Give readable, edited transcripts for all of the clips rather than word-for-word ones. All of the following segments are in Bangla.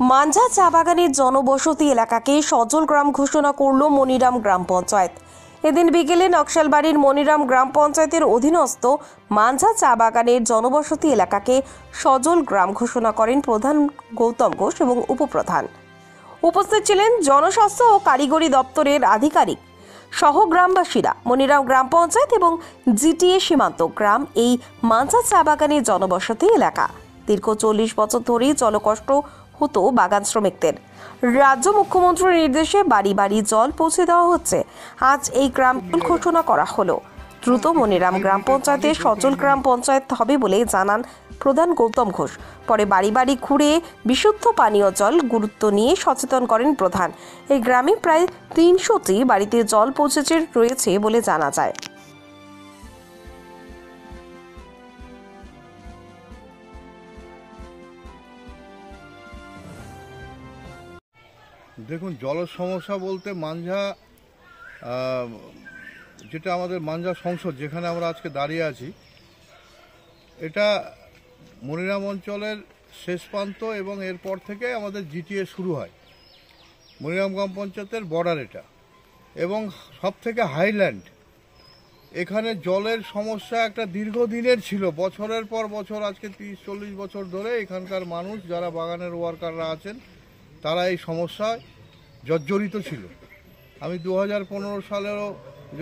মাঞ্ঝা চা বাগানের জনবসতি এলাকাকে সজল গ্রাম ঘোষণা করল মনিরাম গ্রাম পঞ্চায়েত। এদিন বিকেলে নকশালবাড়ির মনিরাম গ্রাম পঞ্চায়েতের অধীনস্থ মাঞ্ঝা চা বাগানের জনবসতি এলাকাকে সজল গ্রাম ঘোষণা করেন প্রধান গৌতম ঘোষ এবং উপপ্রধান। উপস্থিত ছিলেন জনস্বাস্থ্য ও কারিগরি দপ্তরের আধিকারিক সহ গ্রামবাসীরা। মনিরাম গ্রাম পঞ্চায়েত এবং জিটিএ সীমান্ত গ্রাম এই মাঞ্ঝা চা বাগানের জনবসতি এলাকা। দীর্ঘ 40 বছর ধরেই জলকষ্ট হতো বাগান শ্রমিকদের। রাজ্য মুখ্যমন্ত্রীর নির্দেশে বাড়ি বাড়ি জল পৌঁছে দেওয়া হচ্ছে। আজ এই গ্রাম ঘোষণা করা হলো। দ্রুত মনিরাম গ্রাম পঞ্চায়েতে সজল গ্রাম পঞ্চায়েত হবে বলে জানান প্রধান গৌতম ঘোষ। পরে বাড়ি বাড়ি ঘুরে বিশুদ্ধ পানীয় জল গুরুত্ব নিয়ে সচেতন করেন প্রধান। এই গ্রামে প্রায় 300টি বাড়িতে জল পৌঁছেছে রয়েছে বলে জানা যায়। দেখুন, জলের সমস্যা বলতে মাঞ্ঝা যেটা আমাদের মাঞ্ঝা সংসদ, যেখানে আমরা আজকে দাঁড়িয়ে আছি, এটা মনিরাম অঞ্চলের শেষ প্রান্ত এবং এরপর থেকে আমাদের জিটিএ শুরু হয়। মনিরাম গ্রাম পঞ্চায়েতের বর্ডার এটা, এবং সব থেকে হাইল্যান্ড। এখানে জলের সমস্যা একটা দীর্ঘদিনের ছিল, বছরের পর বছর, আজকে 30-40 বছর ধরে এখানকার মানুষ, যারা বাগানের ওয়ার্কাররা আছেন, তারা এই সমস্যায় জর্জরিত ছিল। আমি 2015 সালেও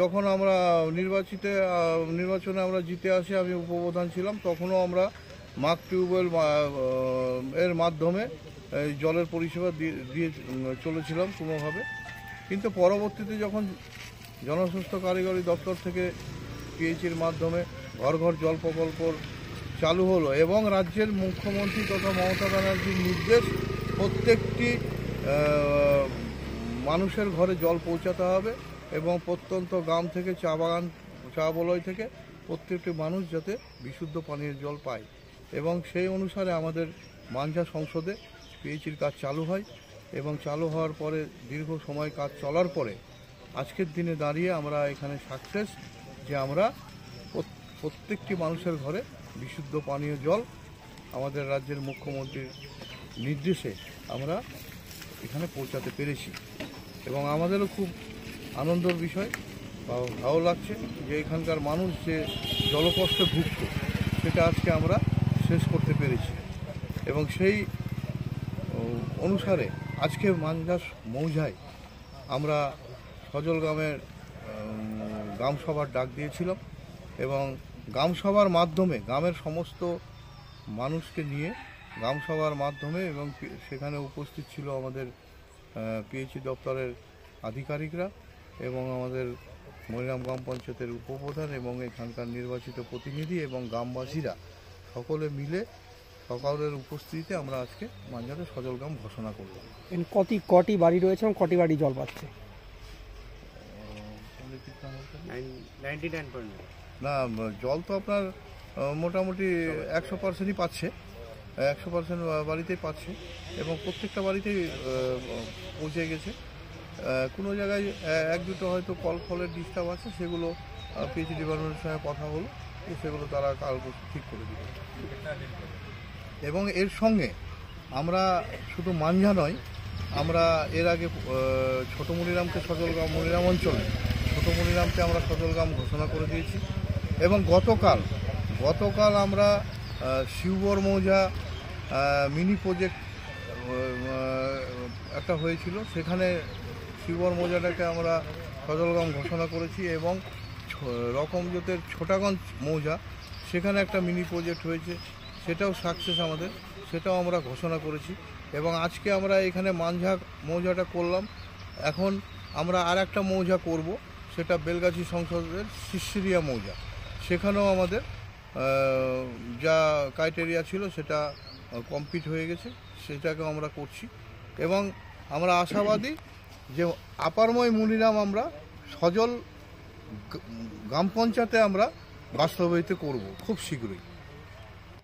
যখন আমরা নির্বাচনে আমরা জিতে আসি, আমি উপপ্রধান ছিলাম, তখনও আমরা মাক টিউবওয়েল এর মাধ্যমে জলের পরিষেবা দিয়ে চলেছিলাম কোনোভাবে। কিন্তু পরবর্তীতে যখন জনস্বাস্থ্য কারিগরি দপ্তর থেকে পিএইচির মাধ্যমে ঘর ঘর জল প্রকল্প চালু হলো এবং রাজ্যের মুখ্যমন্ত্রী তথা মমতা ব্যানার্জির নির্দেশ, প্রত্যেকটি মানুষের ঘরে জল পৌঁছাতে হবে এবং প্রত্যন্ত গ্রাম থেকে চা বলয় থেকে প্রত্যেকটি মানুষ যাতে বিশুদ্ধ পানীয় জল পায়, এবং সেই অনুসারে আমাদের মাঞ্ঝা সংসদে পিএইচির কাজ চালু হয়। এবং চালু হওয়ার পরে দীর্ঘ সময় কাজ চলার পরে আজকের দিনে দাঁড়িয়ে আমরা এখানে সাকসেস যে আমরা প্রত্যেকটি মানুষের ঘরে বিশুদ্ধ পানীয় জল আমাদের রাজ্যের মুখ্যমন্ত্রীর নির্দেশে আমরা এখানে পৌঁছাতে পেরেছি। এবং আমাদেরও খুব আনন্দের বিষয়, ভালো লাগছে যে এখানকার মানুষ যে জলকষ্টে ভুগত, সেটা আজকে আমরা শেষ করতে পেরেছি। এবং সেই অনুসারে আজকে মাঞ্ঝা মৌজায় আমরা সজল গ্রামের গ্রামসভার ডাক দিয়েছিলাম, এবং গ্রামসভার মাধ্যমে গ্রামের সমস্ত মানুষকে নিয়ে গ্রামসভার মাধ্যমে, এবং সেখানে উপস্থিত ছিল আমাদের পিএইচি দপ্তরের আধিকারিকরা এবং আমাদের মনিরাম গ্রাম পঞ্চায়েতের উপপ্রধান এবং এখানকার নির্বাচিত প্রতিনিধি এবং গ্রামবাসীরা সকলে মিলে সকলের উপস্থিতিতে আমরা আজকে মাঞ্ঝাতে সজল গ্রাম ঘোষণা করলাম। কটি বাড়ি রয়েছে এবং কটি বাড়ি জল পাচ্ছে? না, জল তো আপনার মোটামুটি 100%ই পাচ্ছে, 100% বাড়িতেই পাচ্ছে এবং প্রত্যেকটা বাড়িতেই পৌঁছে গেছে। কোনো জায়গায় 1-2 হয়তো ফলের ডিস্টার্ব আছে, সেগুলো পিএইচি ডিপার্টমেন্টের সঙ্গে কথা হলো, সেগুলো তারা কাল ঠিক করে দিবে। এবং এর সঙ্গে আমরা শুধু মাঞ্ঝা নয়, আমরা এর আগে ছোট মনিরামকে সজলগ্রাম, মনিরাম অঞ্চলে ছোট মনিরামকে আমরা সজলগ্রাম ঘোষণা করে দিয়েছি। এবং গতকাল আমরা শিবর মৌজা মিনি প্রজেক্ট একটা হয়েছিল, সেখানে শিবর মৌজাটাকে আমরা সজলগ্রাম ঘোষণা করেছি। এবং রকমজোতের ছোটাগঞ্জ মৌজা, সেখানে একটা মিনি প্রজেক্ট হয়েছে, সেটাও সাকসেস আমাদের, সেটাও আমরা ঘোষণা করেছি। এবং আজকে আমরা এখানে মাঞ্ঝা মৌজাটা করলাম, এখন আমরা আর একটা মৌজা করব, সেটা বেলগাছি সংসদের শিশিরিয়া মৌজা, সেখানেও আমাদের যা ক্রাইটেরিয়া ছিল সেটা কমপ্লিট হয়ে গেছে, সেটাকেও আমরা করছি। এবং আমরা আশাবাদী যে আপারময় মনিরাম আমরা সজল গ্রাম পঞ্চায়েতে আমরা বাস্তবায়িত করব খুব শীঘ্রই।